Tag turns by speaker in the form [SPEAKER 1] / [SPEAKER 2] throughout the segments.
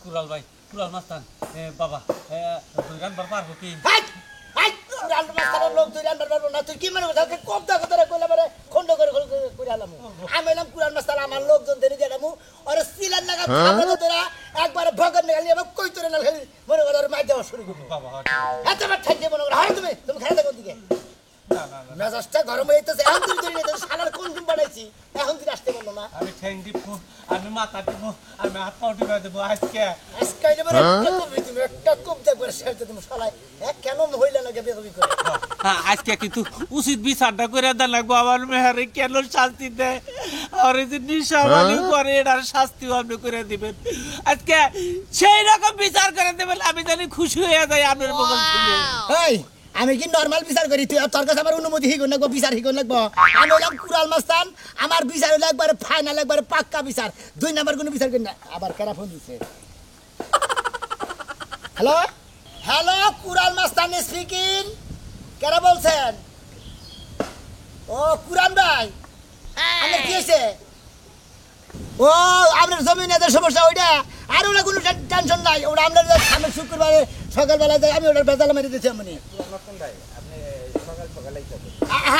[SPEAKER 1] Corel ভাই Corel মাস্তান বাবা দুই রানবার পারবো কি
[SPEAKER 2] কুরাল মাস্তানের লোক দুই রানবার পারবো না তুই কি মনে করছিস কবদা কথা কইলা মানে খন্ড করে করে আলাম আমি এলাম কুরাল মাস্তান আমার লোকজন দেরি দেলামু আর সিলান লাগা আমরা তোরা একবার ভগন নিয়ে আমি কই তোরে না খালি মনে করে আর মার দেওয়া শুরু করব
[SPEAKER 1] বাবা
[SPEAKER 2] এতবার ঠাইতে মনে করে হার তুমি খেলা দেখো দিকে
[SPEAKER 1] না না না
[SPEAKER 2] মেজাজটা গরম হইতেছে এখন তুমি ধরে নিতে শালার কোন দিন বানাইছি এখন তুই আসতে পারলো না
[SPEAKER 1] আমি ঠ্যাং দিব আমি মাথা দিব আমি হাত পা টিপে দেবো আজকে
[SPEAKER 2] আজকে এবারে তুমি একটা কবদা করে শেষ তুমি শালা কেন হইলা না বেদবি করে
[SPEAKER 1] আজকে কিন্তু উচিত বিচারটা করে দেন লাগবো আমার মেহারে কেন শাস্তি দেয় আর এই যে নিশাবালি করে এটার শাস্তিও আপনি করে দিবেন আজকে সেই রকম বিচার করে দেবেন আমি জানি খুশি হয়ে যাই আপনার বগল থেকে
[SPEAKER 2] এই আমি কি নরমাল বিচার করি তুই তোর কাছে আমার অনুমতি হিগো লাগবো বিচার হিগো লাগবো আমি হলাম কুরাল মাস্তান আমার বিচার হলো একবারে ফাইনাল একবারে পাক্কা বিচার 2 নাম্বার কোনো বিচার করি না আবার কারা ফোন দিছে হ্যালো হ্যালো কুরাল মাস্তান স্পিকিং কারা বলছেন ও কুরান ভাই আমার কি হয়েছে ও আপনার জমিনের সমস্যা ওইটা আর ওটা কোনো টেনশন নাই ওটা আমরা সামনে শুক্রবারে সকালবেলা যাই আমি ওটার বেজালা মেরে দিয়েছি আমি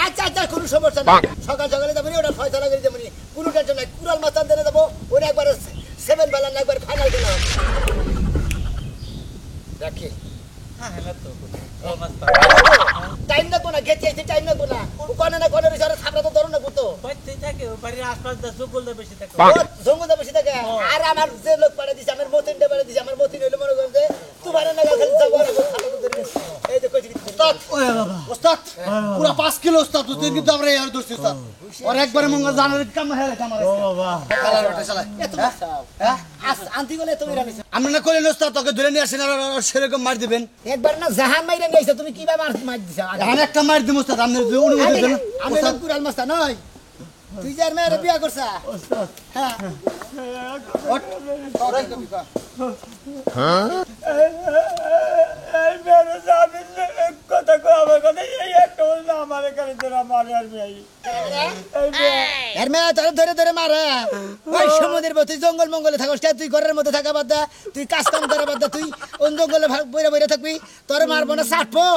[SPEAKER 2] আচ্ছা আচ্ছা কোনো সমস্যা নাই সকাল সকালে যাবো ওটা ফয়সলা করে যাবো কোনো টেনশন নাই কুরাল মাস্তান দিনে যাবো ওটা একবার 7 বেলা না একবার ফাইনাল দিলাম রাখি টাইম লাগবো না গেছে এসে টাইম লাগবো না কোনে না কোনে রিসারে ছাপড়া তো ধরো না গুতো
[SPEAKER 1] বাড়ির আশপাশ জঙ্গলটা বেশি থাকে
[SPEAKER 2] জঙ্গলটা বেশি থাকে আর আমার যে লোক পাড়ে দিছে আমার মতিনটা পাড়ে দিছে আমার মতিন হইলো মনে করেন যে তোমার না খালি যাবো এই যে কইছি
[SPEAKER 3] ওস্তাদ ওরে বাবা ওস্তাদ পুরো 5 কিলো ওস্তাদ তুই কিন্তু আমরা এর দোস্ত ওস্তাদ আর একবারে মঙ্গল জানার কাম হেলে কাম ও বাবা চালার ওটা চালা
[SPEAKER 2] এত হ্যাঁ আন্তি গলে তুমি রানিছ
[SPEAKER 3] আমরা না কইলেন ওস্তাদ তোকে ধরে নিয়ে আসেন আর সেরকম মার দিবেন
[SPEAKER 2] একবার না জাহান মাইরা নিয়েছে তুমি কিভাবে মার দিছ
[SPEAKER 3] আমি একটা মার দিম ওস্তাদ আপনি অনুমতি দেন
[SPEAKER 2] আমি নাম কুরাল মাস্তান নয় তুই যার মেয়ের বিয়া করছা
[SPEAKER 3] ওস্তাদ
[SPEAKER 2] হ্যাঁ
[SPEAKER 1] এই মেরে জামিন কথা কো আমার কথা এই একটা বল আমার এখানে তোরা মারে আর ভাই
[SPEAKER 2] এর মেয়ে তোর ধরে ধরে মারে ওই সমুদ্রের তুই জঙ্গল মঙ্গলে থাকস তুই ঘরের মধ্যে থাকা বাদ দা তুই কাজ কাম করা বাদ দা তুই অন জঙ্গলে বইরা বইরা থাকবি তোর মারবো না ছাড়বো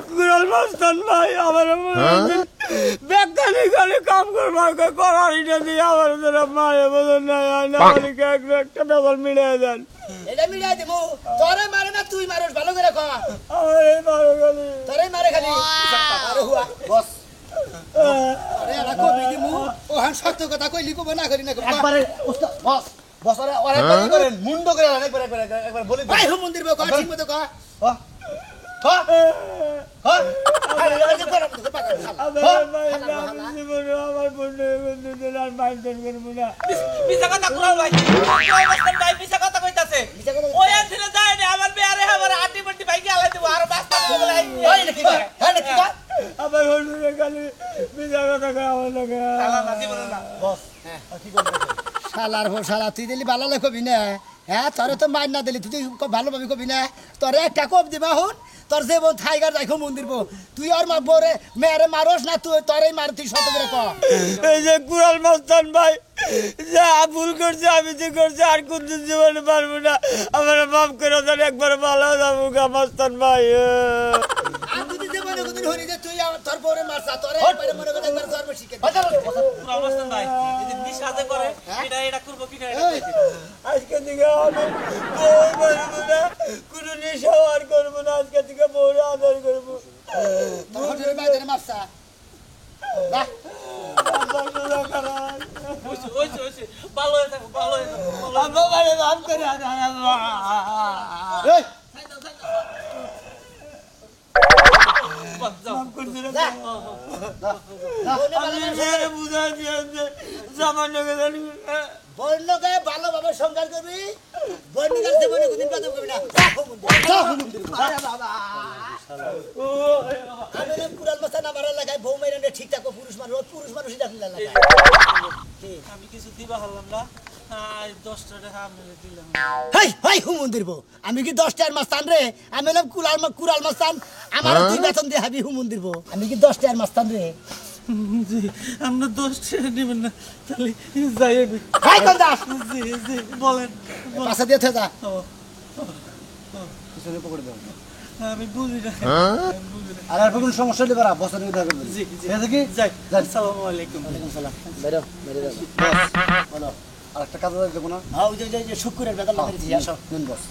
[SPEAKER 1] কুরাল মাস্তান ভাই আমার বেকারি খালি কাম করবার করারই না দিয়ে আমার তোরা মারে বলুন না আমাকে একটা বেবল মিলিয়ে দেন
[SPEAKER 2] এটা মিলাই দিমু তোরে মারে না তুই মারস ভালো করে কর
[SPEAKER 1] আমার এই মারো খালি
[SPEAKER 2] তোরে মারে খালি আরে হুয়া
[SPEAKER 3] বস
[SPEAKER 2] আরে আলা কবি দিমু ও হান সত্য কথা কইলি কব না করি না
[SPEAKER 3] একবারে ওস্তাদ বস বস আরে একবার করেন মুন্ড করে একবার বলি
[SPEAKER 2] ভাই হো মন্দির বো কর ঠিক মতো কর শালার হো শালা তুই দিলি ভালো কবি না হ্যাঁ তোরে তো মার না দিলি তুই ভালোভাবে কবি না তোরে একটা কোপ দিবা হুন তোর যে বউ টাইগার দেখো মন্দির বউ তুই আর মা বরে মেরে মারস না তুই তোরই মার তুই সত করে কর
[SPEAKER 1] এই যে কুরাল মাস্তান ভাই যা ভুল করছে আমি যে করছি আর কোনদিন জীবনে পারবো না আমার মাফ করে দেন একবার ভালো যাবো গা মাস্তান ভাই
[SPEAKER 2] আর যদি জীবনে কোনদিন হরি যে তুই আমার তোর বরে মারছা তোরে একবারে মনে করে একবার ধর্ম শিখে
[SPEAKER 1] কুরাল মাস্তান ভাই এই যে নিশাতে করে এটা করব কি না আজকে থেকে আমি বই মারবো না কোনো নেশা আর করবো না আজকে থেকে বউরে আদর করবো
[SPEAKER 2] তোর হরে বাইরে মারছা বাহ
[SPEAKER 1] ভালো হয়ে থাকো ভালো হয়ে
[SPEAKER 2] বন্যকে ভালোভাবে সংসার করবি বন্যকার জীবনে কোনদিন কথা করবি না আমি কুরাল মাস্তান আমার এলাকায় বউ মেরে ঠিক থাকো পুরুষ মানুষই ডাকলে এলাকায়
[SPEAKER 1] আমি কিছু দিবা হলাম না 10 টাকা আমি দিলাম
[SPEAKER 2] হাই হাই হুমন্দির বউ আমি কি 10 টাকার মাস্তান রে আমি হলাম কুরাল মাস্তান আমার তুই বেতন দিয়ে হাবি হুমন্দির বউ আমি কি 10 টাকার মাস্তান রে
[SPEAKER 1] জি আপনার দোষ ছেড়ে নেবেন না তাহলে যাই আমি
[SPEAKER 2] ভাই কোন দাস
[SPEAKER 1] জি জি বলেন
[SPEAKER 2] পাশে দিয়ে থে যা
[SPEAKER 1] ও,
[SPEAKER 3] পিছনে পকড়ে দাও
[SPEAKER 1] আমি বুঝি না আমি বুঝি না।
[SPEAKER 3] আর কোনো সমস্যা নেই বারা বছর নিয়ে দেখা করবে
[SPEAKER 1] জি জি
[SPEAKER 3] ঠিক আছে কি
[SPEAKER 1] যাই
[SPEAKER 3] যাই।
[SPEAKER 1] আসসালামু আলাইকুম
[SPEAKER 3] ওয়ালাইকুম সালাম বেরো বেরো বলো আরেকটা কাজ দেখো না
[SPEAKER 2] হ্যাঁ ওই যে শুক্রের বেতন লাগিয়েছি আসো
[SPEAKER 3] নিন বস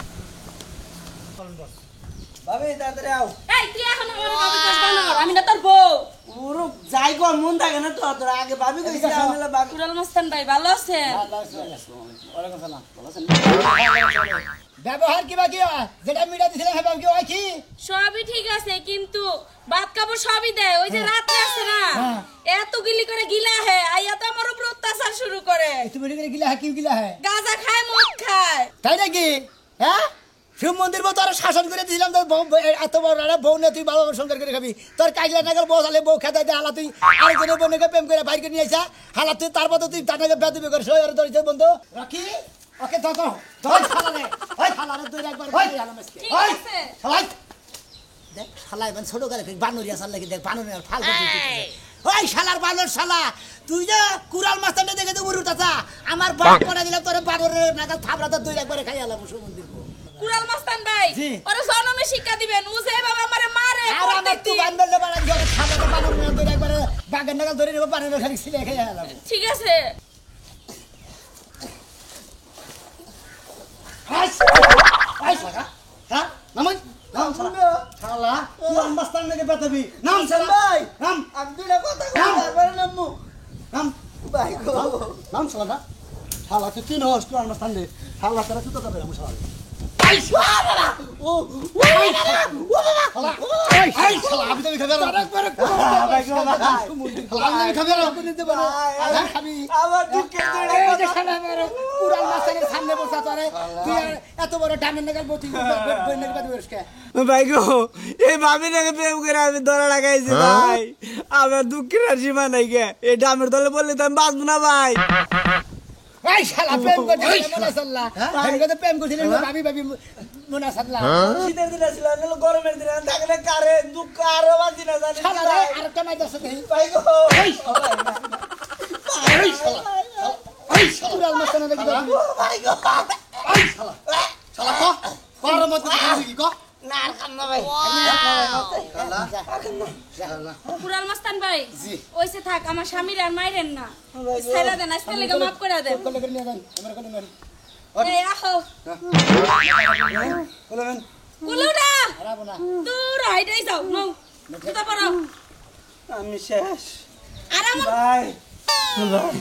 [SPEAKER 1] ভাবি তাড়াতাড়ি আও
[SPEAKER 4] এই তুই এখন আমার বাবা কাজ বানার আমি না তোর বউ
[SPEAKER 1] ওর যাই গো মন থাকে না তো তোর আগে ভাবি কইছি আমি ভাবি
[SPEAKER 4] কুরাল মাস্তান ভাই ভালো আছেন
[SPEAKER 3] ওয়ালাইকুম সালাম ভালো আছেন
[SPEAKER 2] ব্যবহার কিবা কি হয় যেটা মিডিয়া দিছিলাম হ্যাঁ কি হয় কি
[SPEAKER 4] সবই ঠিক আছে কিন্তু ভাত কাপড় সবই দেয় ওই যে রাতে আছে না
[SPEAKER 2] হ্যাঁ।
[SPEAKER 4] এত গিলি করে গিলা হে আইয়া তো আমার উপর অত্যাচার শুরু করে
[SPEAKER 2] তুমি করে গিলা হ্যাঁ কি গিলা হ্যাঁ
[SPEAKER 4] গাঁজা খায় মদ খায়
[SPEAKER 2] তাই নাকি হ্যাঁ শিব মন্দির বউ তোর শাসন করে দিয়েছিলাম তোর এত বড় রাড়া বউ না তুই ভালো সংসার করে খাবি তোর কাজলা নাগাল বউ আলে বউ খেতে হালা তুই আরেকজনের বোনকে প্রেম করে বাইরে নিয়ে আসা হালা তুই তার মতো তুই তার নাকি বেদবি করে সই আর ধরেছে বন্ধু রাখি ওকে ধর ধর শালারে ওই শালারে তুই একবার
[SPEAKER 4] ঠিক আছে
[SPEAKER 2] শালাই দেখ শালা মানে ছোট গালে বানরিয়া শালা কি দেখ বানরিয়া ফাল ওই শালার বানর শালা তুই যে কুরাল মাস্টারটা দেখে তো উড়ু চাচা আমার বাপ করে দিলাম তোর বানরের নাগাল থাবড়া তো দুই একবারে খাই আলাম সুমন্দির
[SPEAKER 4] কুরাল মাস্তান ভাই
[SPEAKER 2] জি।
[SPEAKER 4] ওরা জন্মে শিক্ষা দিবেন ও যে বাবা আমারে মারে
[SPEAKER 2] আর আমার তুই বান্দরলে বাড়া দিয়ে খাবারটা বানর না ধরে একবারে বাগান নাগাল ধরে নেব বানরের খালি ছিলে খাই আলাম
[SPEAKER 4] ঠিক আছে
[SPEAKER 2] আই শালা
[SPEAKER 3] হ্যাঁ নামাই নাম শালা শালা তুই আমবাস্তান থেকে বেতাবি নাম শালা ভাই নাম
[SPEAKER 1] আমি দুইটা কথা কইতে পারবো না আম্মু
[SPEAKER 3] নাম
[SPEAKER 1] ভাই গো
[SPEAKER 3] নাম শালা না শালা তুই চিনো তুই আমবাস্তান দে শালা তারা তুই তো যাবে আমি শালা
[SPEAKER 2] আই শালা
[SPEAKER 1] ও
[SPEAKER 3] শালা এই শালা আমি তো খাবে না
[SPEAKER 1] ভাই গো ভাই
[SPEAKER 3] আমি খাবে না
[SPEAKER 2] আই খাবি
[SPEAKER 1] আমার দুঃখের
[SPEAKER 2] এই যে
[SPEAKER 1] জন্য
[SPEAKER 2] শালা আমার কুরাল মাস্টারের সামনে বসা তোরে তুই আর এত বড় ডামের নাগাল বতি বই নাগাল বাদ বসকে
[SPEAKER 1] ভাই গো এই ভাবি নাকি প্রেম করে আমি ধরা লাগাইছি ভাই আমার দুঃখের আর সীমা নাই গে এই ডামের দলে বললে তো আমি বাঁচবো না ভাই
[SPEAKER 2] এই শালা প্রেম করছিস মনে সাল্লা আমি কত প্রেম করছিস ভাবি ভাবি মনে সাল্লা
[SPEAKER 1] শীতের দিন ছিল না গরমের দিন থাকে না কারে দুঃখ আরো বাঁচি না জানি
[SPEAKER 2] শালা রে আর কেন দছ দেই
[SPEAKER 1] ভাই গো
[SPEAKER 3] এই শালা এই শালা
[SPEAKER 2] কুরাল মাস্টার দেখি
[SPEAKER 1] ভাই গো
[SPEAKER 3] এই শালা শালা কো পার মত কি কো
[SPEAKER 1] না আর কাম না ভাই
[SPEAKER 3] শালা
[SPEAKER 4] কুরাল মাস্তান ভাই
[SPEAKER 3] জি।
[SPEAKER 4] ওইসে থাক আমার স্বামীর আর মাইরেন না ছেড়ে দেন আজকে লেগে মাফ করে দেন
[SPEAKER 2] কোলে করে নিয়ে যান আমার কোলে মারি
[SPEAKER 4] এই আহো
[SPEAKER 3] বলেন
[SPEAKER 4] কুলুরা
[SPEAKER 2] হারাবো না
[SPEAKER 4] দূর হাইটাই যাও নও জুতা পরো
[SPEAKER 1] আমি শেষ
[SPEAKER 4] আর আমার
[SPEAKER 1] ভাই ভাই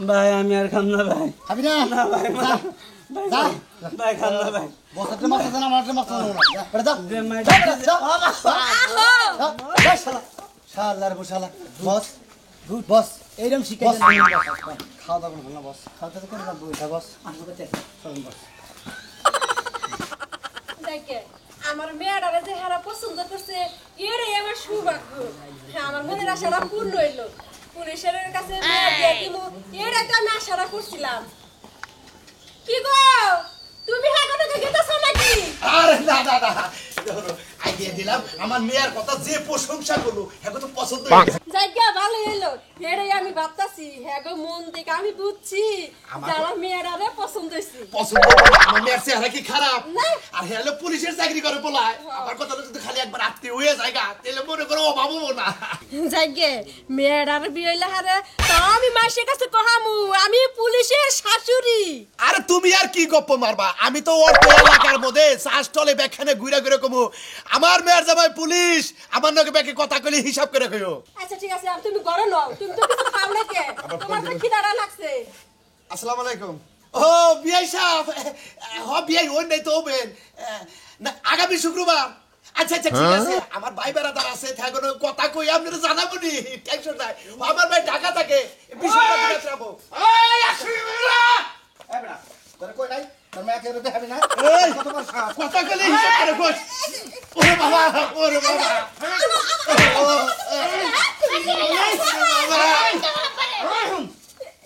[SPEAKER 1] ভাই আমি আর খাম না ভাই
[SPEAKER 2] খাবি না
[SPEAKER 1] না ভাই
[SPEAKER 2] যা যা
[SPEAKER 1] ভাই খাম না ভাই
[SPEAKER 3] বসতে মারতে না মারতে মারতে না বেটা যা
[SPEAKER 1] যে মাই
[SPEAKER 4] আহো
[SPEAKER 3] যা শালা শালার বসালা বস গুড বস
[SPEAKER 2] এইরকম
[SPEAKER 3] বস
[SPEAKER 2] শিখাই
[SPEAKER 3] খাওয়া দাওয়া করবো না বস
[SPEAKER 2] খাওয়া দাওয়া করে রাখবো এটা বস আসবে
[SPEAKER 3] চলুন বস
[SPEAKER 4] দেখে আমার মেয়েটারে যে হারা পছন্দ করছে এরে আমার সৌভাগ্য আমার মনের আশাটা পূর্ণ হইলো পুলিশের কাছে মেয়ে দিয়ে দিল এরা তো আমি আশাটা করছিলাম কি গো তুমি হ্যাঁ কথা গেতেছ নাকি
[SPEAKER 5] আরে না না না আইডিয়া দিলাম আমার মেয়ের কথা যে প্রশংসা করলো এখন তো পছন্দ হয়ে গেছে
[SPEAKER 4] জায়গা ভালো হইলো এরে আমি ভাবতাছি হ্যাঁ গো মন থেকে আমি বুঝছি যারা মেয়েরারে পছন্দ হয়েছে
[SPEAKER 5] পছন্দ করলো। আমার মেয়ের চেহারা কি খারাপ
[SPEAKER 4] না।
[SPEAKER 5] আর হ্যালো পুলিশের চাকরি করে বলায় আমার কথা যদি খালি একবার আত্মীয় হয়ে যায় গা, তাহলে মনে করো অভাবও না
[SPEAKER 4] জায়গে মেয়েরার বিয়ে হইলে হারে তা আমি মাসের কাছে কহামু আমি পুলিশের শাশুড়ি
[SPEAKER 5] আরে তুমি আর কি গপ্প মারবা আমি তো অর্থ এলাকার মধ্যে চাষটলে ব্যাখ্যানে ঘুরে ঘুরে কমু আমার মেয়ের জামাই পুলিশ আমার নাকি ব্যাকে কথা কইলে হিসাব করে কইও
[SPEAKER 4] আচ্ছা ঠিক আছে আর তুমি ঘরে নাও তুমি তো কিছু খাও না কে তোমার তো খিদাটা লাগছে
[SPEAKER 5] আসসালামু আলাইকুম ও বিআই সাহেব হ বিআই ওই নাই তো হবেন না আগামী শুক্রবার আচ্ছা আচ্ছা ঠিক আছে আমার ভাই বেড়াদার আছে থাকো কথা কই আপনারা জানাবো নি টেনশন নাই আমার ভাই ঢাকা থাকে বিষয়টা দিকে যাবো এই আসিরা
[SPEAKER 3] এ বেটা তোর কই নাই তোর মেয়ে কেন দেখাবি না
[SPEAKER 5] এই কথা কইলে হিসাব করে কই ওরে বাবা ওরে বাবা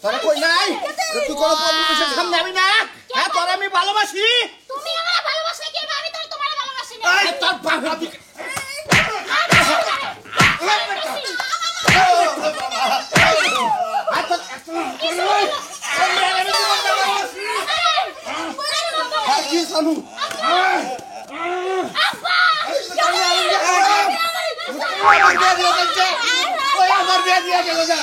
[SPEAKER 3] তোর কই নাই তুই কোন পুলিশের সামনে আমি না হ্যাঁ তোর আমি ভালোবাসি
[SPEAKER 4] তুমি আমার ভালোবাসা কি আমি তো তোমার ভালোবাসি না
[SPEAKER 5] এই তোর বাবা জানু আমার বিয়ে দিয়ে গেল না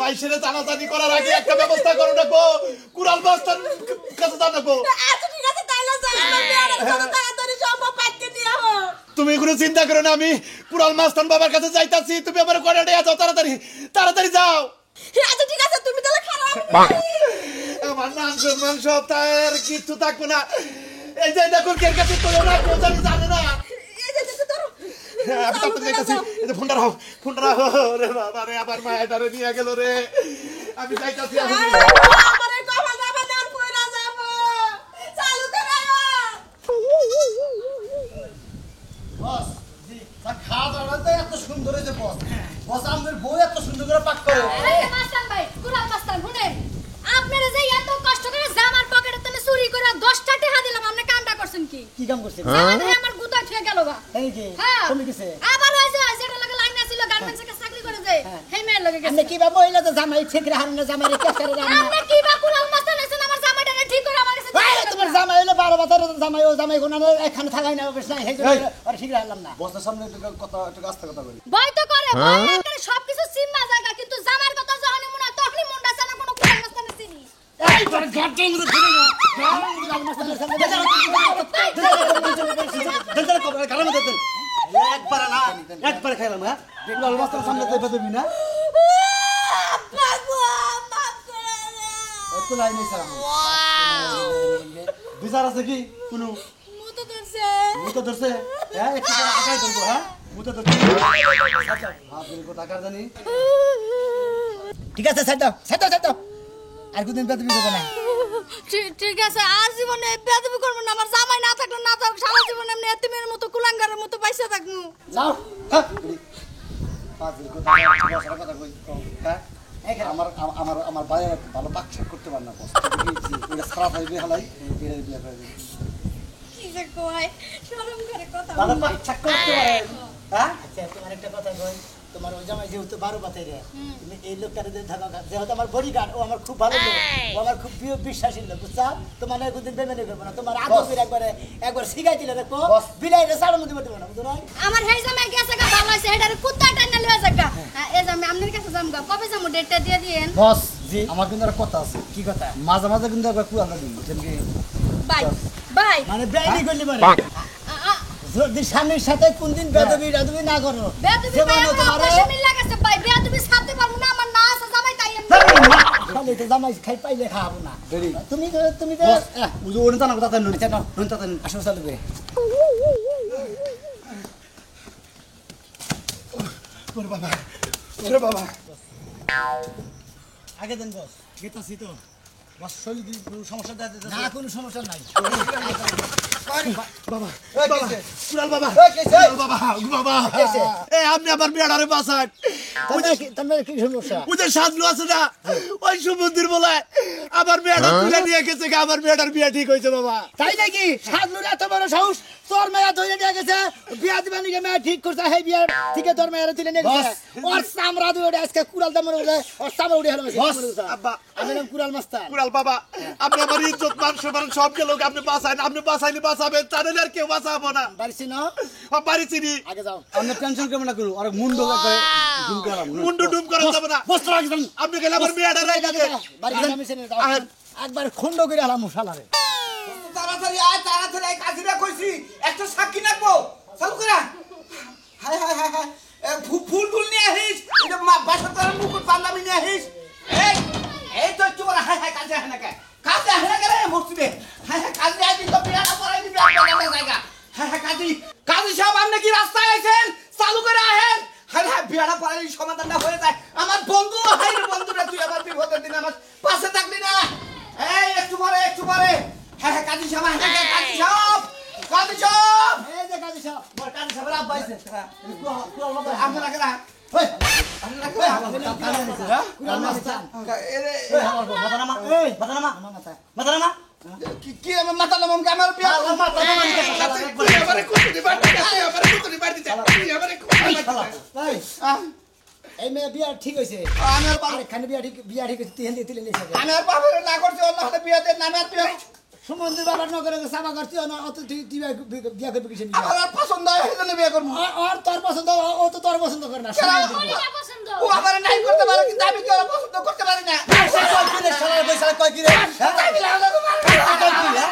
[SPEAKER 5] মাইসেরে টানাটানি করার আগে একটা ব্যবস্থা করো না গো কুড়াল মাস্টার কাছে দাও না গো তুমি কোনো চিন্তা করো না আমি কুড়াল মাস্টার বাবার কাছে যাইতাছি তুমি আমার করে নিয়ে যাও তাড়াতাড়ি তাড়াতাড়ি যাও আমার নাম সম্মান সব তার কিছু থাকবো না এই যে দেখুন কে কাছে তো না কেউ জানে না আমি তাড়াতাড়ি যাইতাছি এই যে ফোনটা রাখো রে বাবা রে আবার মায়ের নিয়ে গেল রে আমি যাইতাছি
[SPEAKER 3] বস জি খাওয়া দাওয়াটা এত সুন্দর হয়েছে বস বস আমাদের বউ এত সুন্দর করে পাক করে
[SPEAKER 6] মাস্টার ভাই কুরাল মাস্টার শুনেন আপনারা যে এত কষ্ট করে জামার পকেটে তুমি চুরি করে 10টা টাকা দিলাম আপনি কামটা করছেন কি
[SPEAKER 3] কি কাম করছে
[SPEAKER 6] জামা ভাই আমার গুতা ছুঁয়ে গেল গা
[SPEAKER 3] এই যে
[SPEAKER 6] হ্যাঁ
[SPEAKER 3] তুমি কিছে
[SPEAKER 6] আবার হইছে যেটা লাগে লাইন ছিল গার্মেন্টসে চাকরি করে যে হেই মেয়ের লাগে
[SPEAKER 2] আমি
[SPEAKER 6] গেছে
[SPEAKER 2] কি বা মহিলা তো জামাই ঠিক রাহার না জামাই কে করে রান্না
[SPEAKER 6] আপনি কি বা কুরাল মাস্টার নেছেন আমার জামাটা ঠিক করে আমার কাছে
[SPEAKER 2] এই তোমার জামাই হলো 12 বছর জামাই ও জামাই কোন এখানে থাকাই না বেশ নাই হেই আর ঠিক রাখলাম না
[SPEAKER 3] বসের সামনে একটু কথা একটু আস্তে কথা বলি
[SPEAKER 6] ভয় তো করে ভয় করে সবকিছু চিন্তা জায়গা কিন্তু জামার কথা যখন মনে হয় তখনই মনটা চানা কোনো কুরাল মাস্টার নেছিনি
[SPEAKER 2] এই তোর ঘাটে মধ্যে ধরে না
[SPEAKER 3] একবার না একবার খাইলাম হ্যাঁ কুড়াল মাস্টার সামনে তো দেবি না এত লাইন নেই স্যার বিচার আছে কি কোনো
[SPEAKER 6] মুতো ধরছে
[SPEAKER 3] মুতো ধরছে হ্যাঁ একটু করে আগাই ধরবো হ্যাঁ মুতো ধরছি হাত ধরবো টাকা জানি
[SPEAKER 2] ঠিক আছে ছাড় দাও আর কোনদিন বেদবি হবে না
[SPEAKER 6] ঠিক আছে আর জীবনে বেদবি করব না আমার জামাই না থাকলে না থাক সারা জীবন এমনি এতিমের মতো কুলাঙ্গারের মতো পয়সা থাকমু
[SPEAKER 3] যাও হ্যাঁ পাঁচ দিন কথা কই হ্যাঁ আমার আমার আমার বাইরে ভালো পাকশাক করতে পার না বস এটা খারাপ হয়ে হালাই এটা বিয়ে করে দিই
[SPEAKER 6] কি যে কয় শরম করে কথা
[SPEAKER 3] ভালো পাকশাক করতে পারে হ্যাঁ
[SPEAKER 2] আচ্ছা তোমার একটা কথা কই তোমার ওই জামাই যেহেতু 12 বাতাই রে তুমি এই লোকটারে যে থাকা যেহেতু আমার বডিগার্ড ও আমার খুব ভালো লোক ও আমার খুব প্রিয় বিশ্বাসী লোক বুঝছো তোমার একদিন বেমেনে করবো না তোমার আদর একবার শিখাই দিলে দেখো বিলাই রে সাড়ে মধ্যে দেবো না বুঝছো না
[SPEAKER 6] আমার হেই জামাই গেছে গা ভালো আছে এটারে কুত্তা টাইনা লয়ে যাগা এই জামাই আপনার কাছে যামগা কবে যামু ডেটটা দিয়ে দিয়েন
[SPEAKER 3] বস জি আমার কিন্তু একটা কথা আছে
[SPEAKER 2] কি কথা
[SPEAKER 3] মাঝে মাঝে কিন্তু একবার কুয়ালা দিন বুঝছেন কি
[SPEAKER 6] বাই
[SPEAKER 2] মানে বেআইনি করলি মানে যদি স্বামীর সাথে কোনদিন বেদবি না করো
[SPEAKER 6] বেদবি ভাই আমার পাশে মিল লাগাছে ভাই বেদবি সাথে পারবো না আমার না আছে জামাই তাই আমি
[SPEAKER 2] খালি তো জামাই খাই পাইলে খাবো না
[SPEAKER 3] দেরি
[SPEAKER 2] তুমি তো
[SPEAKER 3] বস বুঝো ওরে তো না কথা নই
[SPEAKER 2] আচ্ছা নাও
[SPEAKER 3] নই তাতে
[SPEAKER 2] আসো চালু করে
[SPEAKER 5] ওরে বাবা
[SPEAKER 2] আগে দেন বস
[SPEAKER 3] গেতাছি তো বস শরীর দি সমস্যা দেয়
[SPEAKER 2] না কোনো সমস্যা নাই
[SPEAKER 5] কুড়াল বাবা
[SPEAKER 3] এই কেছে
[SPEAKER 5] বাবা এই আপনি আবার মেয়েটারে বাঁচান
[SPEAKER 2] তোমার কি সমস্যা
[SPEAKER 5] ওদের সাজলু আছে না ওই সমুদ্রের বলে আমার মেয়েটা তুলে নিয়ে গেছে আমার মেয়েটার বিয়ে ঠিক হয়েছে বাবা
[SPEAKER 2] তাই নাকি সাধলুর এত বড় সাহস তোর মেয়া ধরে নিয়ে গেছে বিয়া দিবানি মেয়া ঠিক করছে হে বিয়ার থেকে তোর মেয়েরা তুলে নিয়ে গেছে ওর চামড়া দিয়ে ওটা আজকে কুড়াল দামের উঠে ওর চামড়া উঠে হলো
[SPEAKER 5] আব্বা
[SPEAKER 2] আমি নাম কুড়াল মাস্টার
[SPEAKER 5] কুড়াল বাবা আপনি আমার ইজ্জত মান সম্মান সব গেল আপনি বাঁচান আপনি বাঁচাইলে বাঁচাবেন তাহলে আর কেউ বাঁচাবো না
[SPEAKER 2] বাড়িছি না
[SPEAKER 5] বাড়ি চিনি
[SPEAKER 2] আগে যাও
[SPEAKER 3] আপনি টেনশন করবেন না করু আর মুন্ডু একবার ডুম করাম
[SPEAKER 5] মুন্ডু ডুম করা যাবে না
[SPEAKER 3] বস তো একদম
[SPEAKER 5] আপনি গেলে আমার মেয়েটা রেখে দেন
[SPEAKER 2] বাড়িতে আমি শুনে যাও একবার খন্ড করে আলাম শালারে
[SPEAKER 7] তাড়াতাড়ি আয় কাজিরা কইছি একটা সাক্ষী রাখবো চালু করে হাই হাই হাই হাই ফুল ফুল নিয়ে আহিস এটা বাসা তোর মুকুট পাঞ্জাবি নিয়ে আহিস এই তো একটু বড় হাই হাই কাজে আহে না কে কাজে আহে না কে রে মসজিদে হাই হাই কাজে আই তো বিরাটা পড়াই দিবি আপনার জায়গা হাই হাই কাজী সাহেব আপনি কি রাস্তায় আইছেন চালু করে আহেন হাই হাই বিরাটা পড়াই সমাধানটা হয়ে যায় আমার বন্ধু হাই রে বন্ধুরা তুই আমার বিপদের দিন আমার পাশে থাকবি না এই একটু পরে হ্যাঁ কাজী সাহেব কাজী সাহেব
[SPEAKER 2] এই যে কাজী সাহেব
[SPEAKER 7] মোর কাজী সাহেবের আব্বা আইছে আপনারা কেনা
[SPEAKER 2] কুড়াল মাস্টার
[SPEAKER 3] মাথা নামা
[SPEAKER 7] কি আমার মাথা নামাম আমার বিয়া
[SPEAKER 5] আমারে কুতুরি বাড়ি দিতে আমারে কুতুরি বাড়ি দিতে আমারে
[SPEAKER 2] ভাই
[SPEAKER 7] আহ,
[SPEAKER 2] এই মেয়ে বিয়া ঠিক হয়েছে
[SPEAKER 7] আমি আর বাপ-
[SPEAKER 2] আরেকখানে বিয়া ঠিক হয়েছে তিন দিয়ে তুলে নিয়ে যাবে
[SPEAKER 7] আমি আর বাপের না করছি অন্য হাতে বিয়ে দিয়ে নামে আর বিয়ে
[SPEAKER 2] সুমন্দির বাবার নগরে সাবা করছি অত তুই বিয়া করবি কিসে
[SPEAKER 7] আমার আর পছন্দ হয় সেই জন্য বিয়ে করবো
[SPEAKER 2] আর তোর পছন্দ ও তো তোর পছন্দ করে না
[SPEAKER 6] ওরে না পছন্দ
[SPEAKER 7] ও আমার নাই করতে পারে কিন্তু আমি কি ওরা পছন্দ করতে পারি না
[SPEAKER 3] কয় কি রে
[SPEAKER 7] আমি লাগলে তো পারবো না।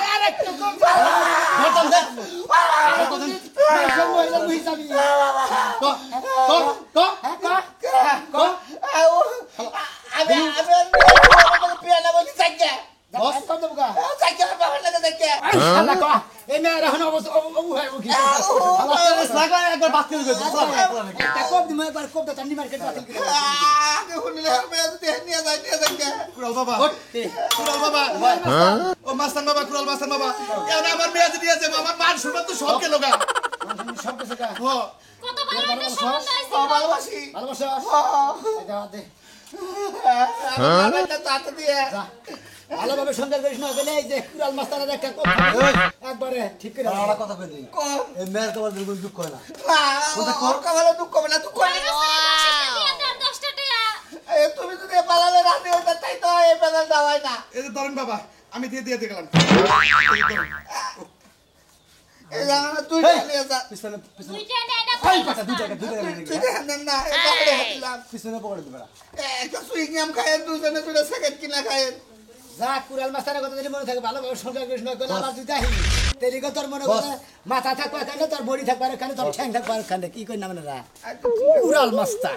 [SPEAKER 2] মহিলা বুঝি যাবি
[SPEAKER 7] আমি বিয়ে না বলছি চাইকে চাইকে আমার বাবার লাগে চাইকে
[SPEAKER 2] এই মেয়ের এখন অবস্থা
[SPEAKER 3] একবার বাদ করে
[SPEAKER 2] কোপ দিমো একবার কোপ দা টান্ডি মার্কেট বাতিল করে
[SPEAKER 7] আগে শুনলে মেয়ে যদি নিয়ে যায় চাইকে
[SPEAKER 5] কুড়াল বাবা কুড়াল বাবা ও মাস্তান বাবা কুড়াল মাস্তান বাবা এখন আমার মেয়ে যদি আছে আমার মান শুনবা তো সব গেল গা
[SPEAKER 2] সব কিছু কা
[SPEAKER 6] কত ভালো একটা সম্বন্ধ আইছে
[SPEAKER 7] ভালোবাসি
[SPEAKER 2] ভালোবাসা দে
[SPEAKER 7] আমার তাতে দিয়ে
[SPEAKER 2] ভালোভাবে সংসার করিস না গেলে এই যে কুড়াল মাস্টারের একটা কথা একবারে ঠিক করে
[SPEAKER 3] আমার কথা কই দিই এই মেয়ের তোমার দিল দুঃখ হয় না
[SPEAKER 7] কমালে দুঃখ হবে না দুঃখ হবে না।
[SPEAKER 6] দিয়ে দেন 10 টাকা
[SPEAKER 7] এ তুমি যদি পালালে রাতে হইতে তাই তো এই বেদল দাওয়াই না
[SPEAKER 5] এই যে ধরেন বাবা আমি দিয়ে গেলাম
[SPEAKER 7] এই জানা তুই নিয়ে যা
[SPEAKER 3] পিছনে পিছনে
[SPEAKER 6] দুইটা নেয় না
[SPEAKER 3] এই পাটা দুই টাকা
[SPEAKER 7] তুই দেখেন না এটা করে দিলাম
[SPEAKER 3] পিছনে পকড়ে দিবা
[SPEAKER 7] একটা সুইংগাম খায় দুজনে দুটো সেকেন্ড কিনা খায়
[SPEAKER 2] যা কুড়াল মাস্টারের কথা যদি মনে থাকে ভালোভাবে সংসার করিস না গেলে আবার তুই যাই তেরিকে তোর মনে করে মাথা থাকবে এখানে তোর বডি থাকবে এখানে তোর ঠ্যাং থাকবে এখানে কি কই না মানে কুড়াল মাস্টার